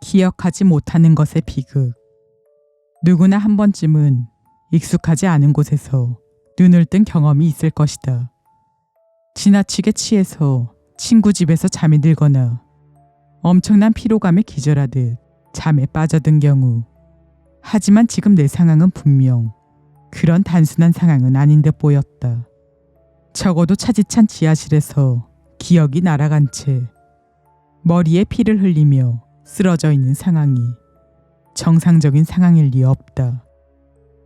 기억하지 못하는 것의 비극. 누구나 한 번쯤은 익숙하지 않은 곳에서 눈을 뜬 경험이 있을 것이다. 지나치게 취해서 친구 집에서 잠이 들거나 엄청난 피로감에 기절하듯 잠에 빠져든 경우. 하지만 지금 내 상황은 분명 그런 단순한 상황은 아닌 듯 보였다. 적어도 차디찬 지하실에서 기억이 날아간 채 머리에 피를 흘리며 쓰러져 있는 상황이 정상적인 상황일 리 없다.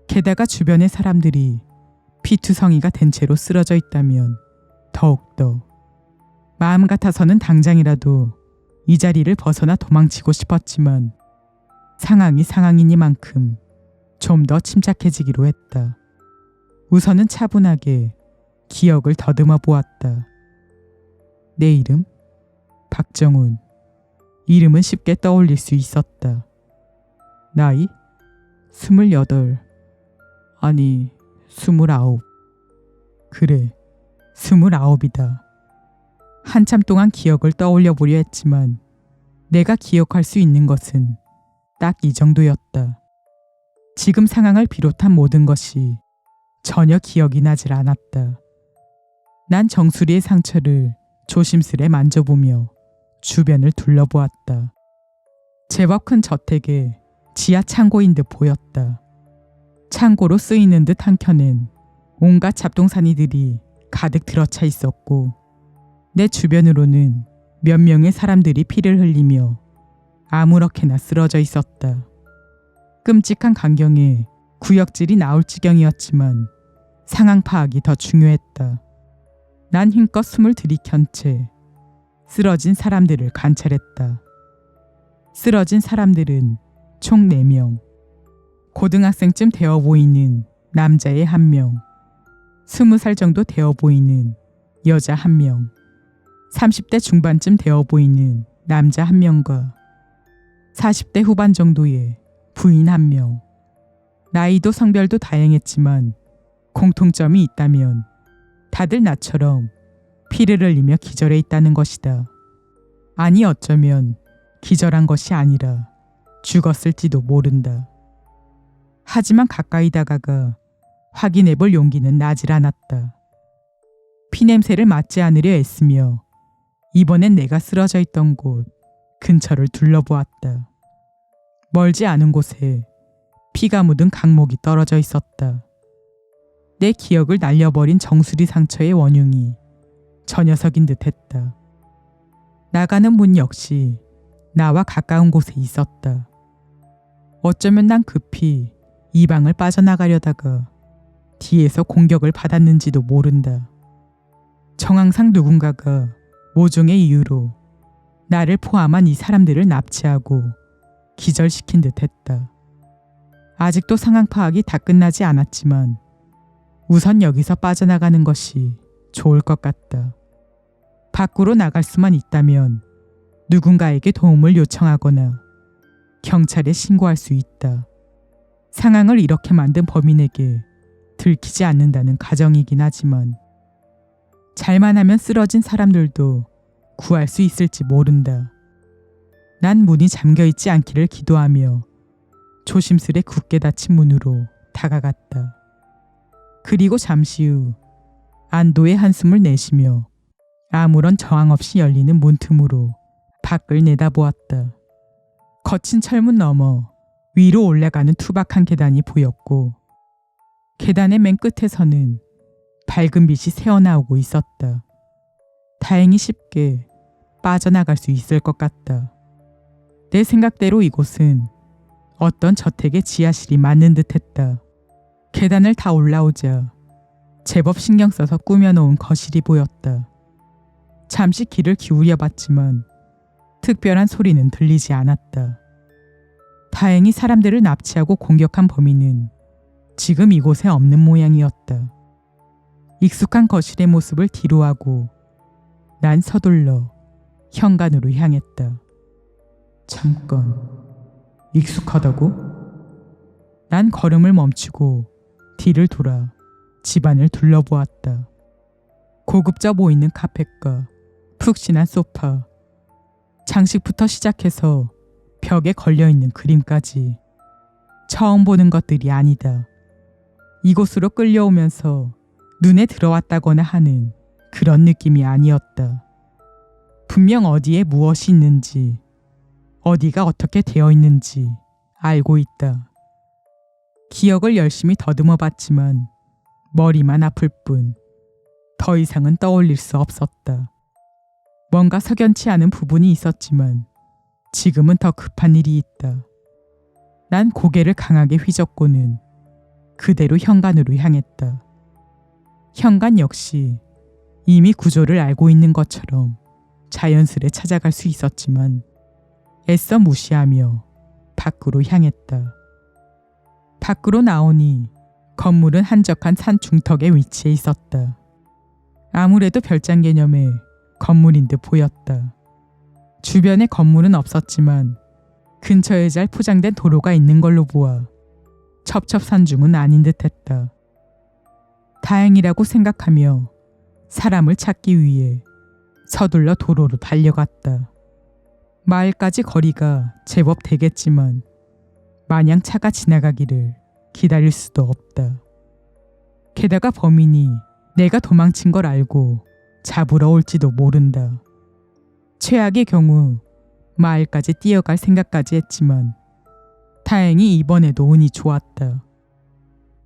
게다가 주변의 사람들이 피투성이가 된 채로 쓰러져 있다면 더욱더. 마음 같아서는 당장이라도 이 자리를 벗어나 도망치고 싶었지만 상황이 상황이니만큼 좀 더 침착해지기로 했다. 우선은 차분하게 기억을 더듬어 보았다. 내 이름? 박정훈. 이름은 쉽게 떠올릴 수 있었다. 나이? 28. 아니, 29. 그래, 29이다. 한참 동안 기억을 떠올려 보려 했지만 내가 기억할 수 있는 것은 딱 이 정도였다. 지금 상황을 비롯한 모든 것이 전혀 기억이 나질 않았다. 난 정수리의 상처를 조심스레 만져보며 주변을 둘러보았다. 제법 큰 저택의 지하 창고인 듯 보였다. 창고로 쓰이는 듯 한켠엔 온갖 잡동사니들이 가득 들어차 있었고 내 주변으로는 몇 명의 사람들이 피를 흘리며 아무렇게나 쓰러져 있었다. 끔찍한 광경에 구역질이 나올 지경이었지만 상황 파악이 더 중요했다. 난 힘껏 숨을 들이켠 채 쓰러진 사람들을 관찰했다. 쓰러진 사람들은 총 4명. 고등학생쯤 되어 보이는 남자애 1명, 20살 정도 되어 보이는 여자 1명, 30대 중반쯤 되어 보이는 남자 1명과 40대 후반 정도의 부인 1명. 나이도 성별도 다양했지만 공통점이 있다면 다들 나처럼 피를 흘리며 기절해 있다는 것이다. 아니 어쩌면 기절한 것이 아니라 죽었을지도 모른다. 하지만 가까이 다가가 확인해 볼 용기는 나질 않았다. 피냄새를 맡지 않으려 애쓰며 이번엔 내가 쓰러져 있던 곳 근처를 둘러보았다. 멀지 않은 곳에 피가 묻은 강목이 떨어져 있었다. 내 기억을 날려버린 정수리 상처의 원흉이 저 녀석인 듯 했다. 나가는 문 역시 나와 가까운 곳에 있었다. 어쩌면 난 급히 이 방을 빠져나가려다가 뒤에서 공격을 받았는지도 모른다. 정황상 누군가가 모종의 이유로 나를 포함한 이 사람들을 납치하고 기절시킨 듯 했다. 아직도 상황 파악이 다 끝나지 않았지만 우선 여기서 빠져나가는 것이 좋을 것 같다. 밖으로 나갈 수만 있다면 누군가에게 도움을 요청하거나 경찰에 신고할 수 있다. 상황을 이렇게 만든 범인에게 들키지 않는다는 가정이긴 하지만 잘만 하면 쓰러진 사람들도 구할 수 있을지 모른다. 난 문이 잠겨있지 않기를 기도하며 조심스레 굳게 닫힌 문으로 다가갔다. 그리고 잠시 후 안도의 한숨을 내쉬며 아무런 저항 없이 열리는 문틈으로 밖을 내다보았다. 거친 철문 너머 위로 올라가는 투박한 계단이 보였고 계단의 맨 끝에서는 밝은 빛이 새어나오고 있었다. 다행히 쉽게 빠져나갈 수 있을 것 같다. 내 생각대로 이곳은 어떤 저택의 지하실이 맞는 듯했다. 계단을 다 올라오자 제법 신경 써서 꾸며놓은 거실이 보였다. 잠시 귀를 기울여 봤지만 특별한 소리는 들리지 않았다. 다행히 사람들을 납치하고 공격한 범인은 지금 이곳에 없는 모양이었다. 익숙한 거실의 모습을 뒤로하고 난 서둘러 현관으로 향했다. 잠깐, 익숙하다고? 난 걸음을 멈추고 뒤를 돌아 집안을 둘러보았다. 고급져 보이는 카펫과 푹신한 소파, 장식부터 시작해서 벽에 걸려있는 그림까지 처음 보는 것들이 아니다. 이곳으로 끌려오면서 눈에 들어왔다거나 하는 그런 느낌이 아니었다. 분명 어디에 무엇이 있는지, 어디가 어떻게 되어 있는지 알고 있다. 기억을 열심히 더듬어 봤지만 머리만 아플 뿐 더 이상은 떠올릴 수 없었다. 뭔가 석연치 않은 부분이 있었지만 지금은 더 급한 일이 있다. 난 고개를 강하게 휘젓고는 그대로 현관으로 향했다. 현관 역시 이미 구조를 알고 있는 것처럼 자연스레 찾아갈 수 있었지만 애써 무시하며 밖으로 향했다. 밖으로 나오니 건물은 한적한 산 중턱에 위치해 있었다. 아무래도 별장 개념의 건물인 듯 보였다. 주변에 건물은 없었지만 근처에 잘 포장된 도로가 있는 걸로 보아 첩첩산중은 아닌 듯했다. 다행이라고 생각하며 사람을 찾기 위해 서둘러 도로로 달려갔다. 마을까지 거리가 제법 되겠지만 마냥 차가 지나가기를 기다릴 수도 없다. 게다가 범인이 내가 도망친 걸 알고 잡으러 올지도 모른다. 최악의 경우 마을까지 뛰어갈 생각까지 했지만 다행히 이번에도 운이 좋았다.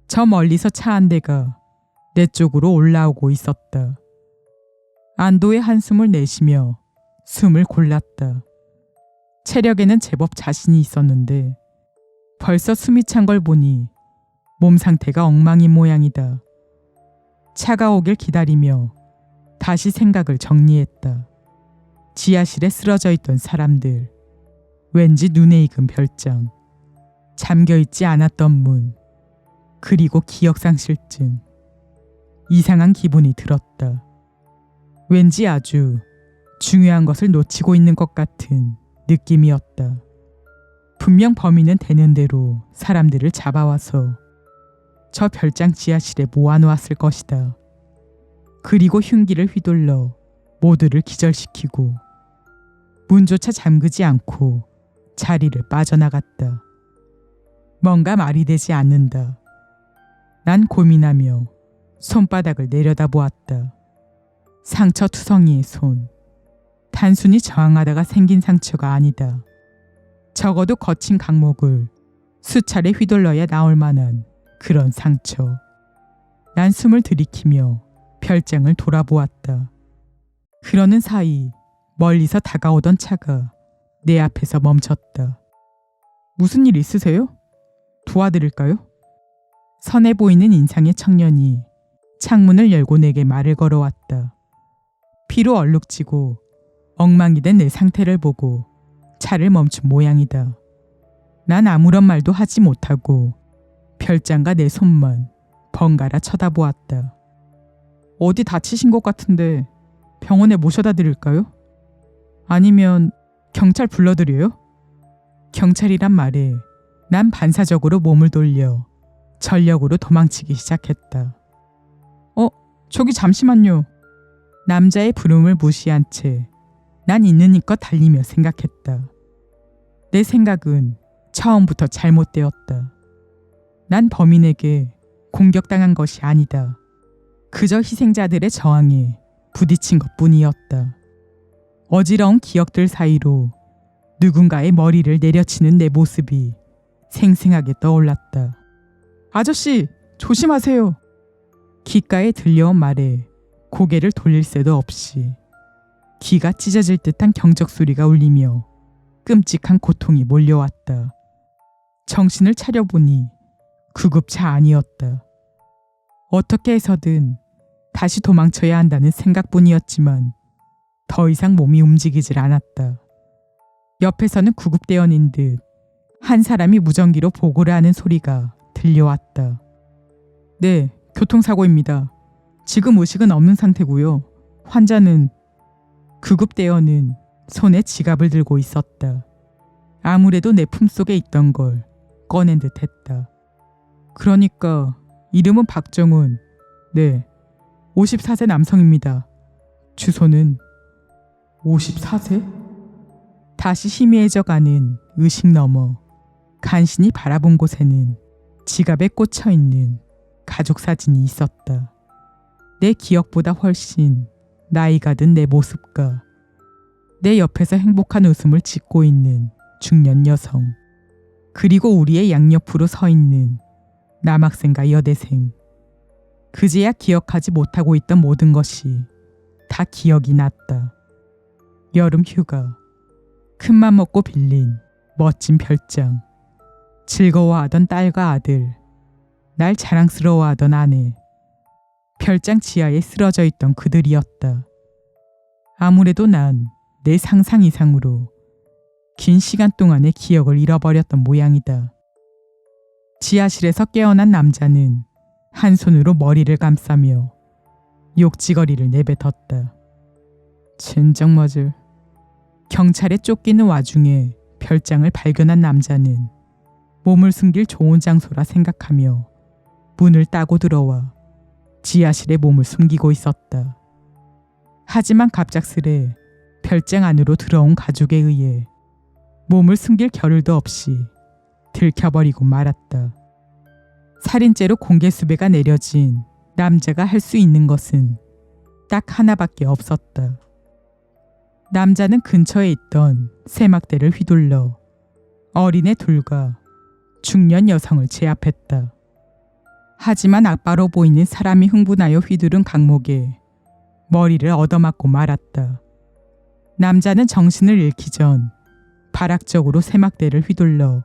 저 멀리서 차 한 대가 내 쪽으로 올라오고 있었다. 안도의 한숨을 내쉬며 숨을 골랐다. 체력에는 제법 자신이 있었는데 벌써 숨이 찬 걸 보니 몸 상태가 엉망인 모양이다. 차가 오길 기다리며 다시 생각을 정리했다. 지하실에 쓰러져 있던 사람들, 왠지 눈에 익은 별장, 잠겨있지 않았던 문, 그리고 기억상실증. 이상한 기분이 들었다. 왠지 아주 중요한 것을 놓치고 있는 것 같은 느낌이었다. 분명 범인은 되는 대로 사람들을 잡아와서 저 별장 지하실에 모아놓았을 것이다. 그리고 흉기를 휘둘러 모두를 기절시키고 문조차 잠그지 않고 자리를 빠져나갔다. 뭔가 말이 되지 않는다. 난 고민하며 손바닥을 내려다보았다. 상처투성이의 손. 단순히 저항하다가 생긴 상처가 아니다. 적어도 거친 강목을 수차례 휘둘러야 나올 만한 그런 상처. 난 숨을 들이키며 별장을 돌아보았다. 그러는 사이 멀리서 다가오던 차가 내 앞에서 멈췄다. 무슨 일 있으세요? 도와드릴까요? 선해 보이는 인상의 청년이 창문을 열고 내게 말을 걸어왔다. 피로 얼룩지고 엉망이 된 내 상태를 보고 차를 멈춘 모양이다. 난 아무런 말도 하지 못하고 별장과 내 손만 번갈아 쳐다보았다. 어디 다치신 것 같은데 병원에 모셔다 드릴까요? 아니면 경찰 불러드려요? 경찰이란 말에 난 반사적으로 몸을 돌려 전력으로 도망치기 시작했다. 저기 잠시만요. 남자의 부름을 무시한 채 난 있는 힘껏 달리며 생각했다. 내 생각은 처음부터 잘못되었다. 난 범인에게 공격당한 것이 아니다. 그저 희생자들의 저항에 부딪힌 것뿐이었다. 어지러운 기억들 사이로 누군가의 머리를 내려치는 내 모습이 생생하게 떠올랐다. 아저씨, 조심하세요. 귓가에 들려온 말에 고개를 돌릴 새도 없이 귀가 찢어질 듯한 경적 소리가 울리며 끔찍한 고통이 몰려왔다. 정신을 차려보니 구급차 아니었다. 어떻게 해서든 다시 도망쳐야 한다는 생각뿐이었지만 더 이상 몸이 움직이질 않았다. 옆에서는 구급대원인 듯 한 사람이 무전기로 보고를 하는 소리가 들려왔다. 네, 교통사고입니다. 지금 의식은 없는 상태고요. 환자는... 구급대원은 손에 지갑을 들고 있었다. 아무래도 내 품속에 있던 걸 꺼낸 듯 했다. 그러니까 이름은 박정훈. 네, 54세 남성입니다. 주소는... 54세? 다시 희미해져가는 의식 너머 간신히 바라본 곳에는 지갑에 꽂혀있는 가족 사진이 있었다. 내 기억보다 훨씬 나이가 든 내 모습과 내 옆에서 행복한 웃음을 짓고 있는 중년 여성, 그리고 우리의 양옆으로 서 있는 남학생과 여대생. 그제야 기억하지 못하고 있던 모든 것이 다 기억이 났다. 여름 휴가, 큰맘 먹고 빌린 멋진 별장, 즐거워하던 딸과 아들, 날 자랑스러워하던 아내, 별장 지하에 쓰러져 있던 그들이었다. 아무래도 난 내 상상 이상으로 긴 시간 동안의 기억을 잃어버렸던 모양이다. 지하실에서 깨어난 남자는 한 손으로 머리를 감싸며 욕지거리를 내뱉었다. 젠장 맞을. 경찰에 쫓기는 와중에 별장을 발견한 남자는 몸을 숨길 좋은 장소라 생각하며 문을 따고 들어와 지하실에 몸을 숨기고 있었다. 하지만 갑작스레 별장 안으로 들어온 가족에 의해 몸을 숨길 겨를도 없이 들켜버리고 말았다. 살인죄로 공개 수배가 내려진 남자가 할 수 있는 것은 딱 하나밖에 없었다. 남자는 근처에 있던 세막대를 휘둘러 어린애 둘과 중년 여성을 제압했다. 하지만 악바로 보이는 사람이 흥분하여 휘두른 강목에 머리를 얻어맞고 말았다. 남자는 정신을 잃기 전 발악적으로 세막대를 휘둘러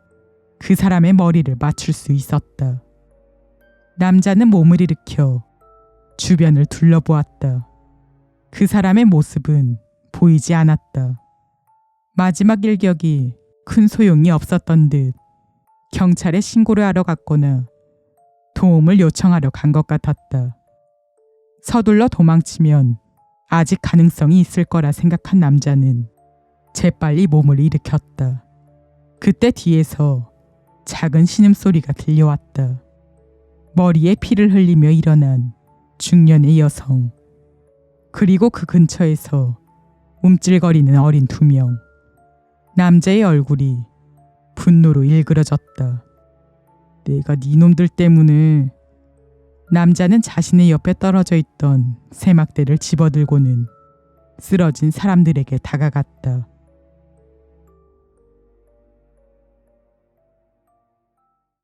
그 사람의 머리를 맞출 수 있었다. 남자는 몸을 일으켜 주변을 둘러보았다. 그 사람의 모습은 보이지 않았다. 마지막 일격이 큰 소용이 없었던 듯 경찰에 신고를 하러 갔거나 도움을 요청하러 간 것 같았다. 서둘러 도망치면 아직 가능성이 있을 거라 생각한 남자는 재빨리 몸을 일으켰다. 그때 뒤에서 작은 신음소리가 들려왔다. 머리에 피를 흘리며 일어난 중년의 여성, 그리고 그 근처에서 움찔거리는 어린 2명. 남자의 얼굴이 분노로 일그러졌다. 내가 네 놈들 때문에. 남자는 자신의 옆에 떨어져 있던 세막대를 집어들고는 쓰러진 사람들에게 다가갔다.